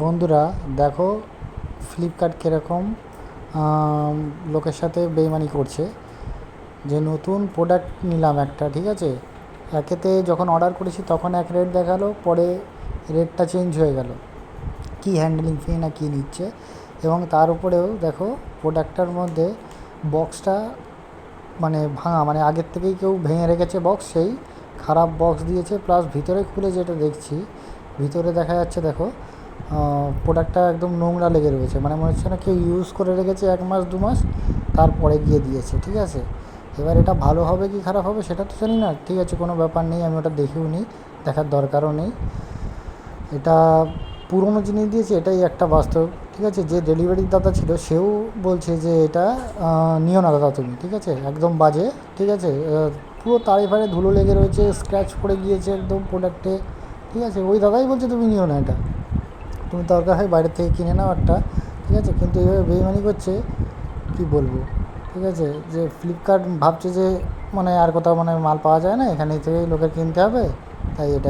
বন্ধুরা দেখো, ফ্লিপকার্ট কীরকম লোকের সাথে বেইমানি করছে। যে নতুন প্রোডাক্ট নিলাম একটা, ঠিক আছে, একেতে যখন অর্ডার করেছি তখন এক রেট দেখালো, পরে রেটটা চেঞ্জ হয়ে গেল। কি হ্যান্ডলিং ফি না কী নিচ্ছে, এবং তার উপরেও দেখো প্রোডাক্টটার মধ্যে বক্সটা মানে ভাঙা, মানে আগের থেকেই কেউ ভেঙে রেখেছে বক্স, সেই খারাপ বক্স দিয়েছে। প্লাস ভিতরে খুলে যেটা দেখছি, ভিতরে দেখা যাচ্ছে দেখো প্রোডাক্টটা একদম নোংরা লেগে রয়েছে, মানে মনে হচ্ছে না কেউ ইউজ করে রেখেছে 1 মাস 2 মাস, তারপরে গিয়ে দিয়েছে। ঠিক আছে, এবার এটা ভালো হবে কি খারাপ হবে সেটা তো জানি না, ঠিক আছে কোনো ব্যাপার নেই, আমি ওটা দেখেও নিই, দেখার দরকারও নেই। এটা পুরনো জিনিস দিয়েছে, এটাই একটা বাস্তব। ঠিক আছে, যে ডেলিভারির দাদা ছিল সেও বলছে যে এটা নিও না দাদা তুমি, ঠিক আছে, একদম বাজে। ঠিক আছে, পুরো তারে ফারে ধুলো লেগে রয়েছে, স্ক্র্যাচ পড়ে গিয়েছে একদম প্রোডাক্টে। ঠিক আছে, ওই দাদাই বলছে তুমি নিও না এটা, তুমি দরকার হয় বাইরের থেকে কিনে নাও একটা। ঠিক আছে, কিন্তু এইভাবে বেইমানি করছে, কি বলবো। ঠিক আছে, যে ফ্লিপকার্ট ভাবছে যে মানে আর কোথাও মানে মাল পাওয়া যায় না, এখানে থেকেই লোকের কিনতে হবে, তাই এটা।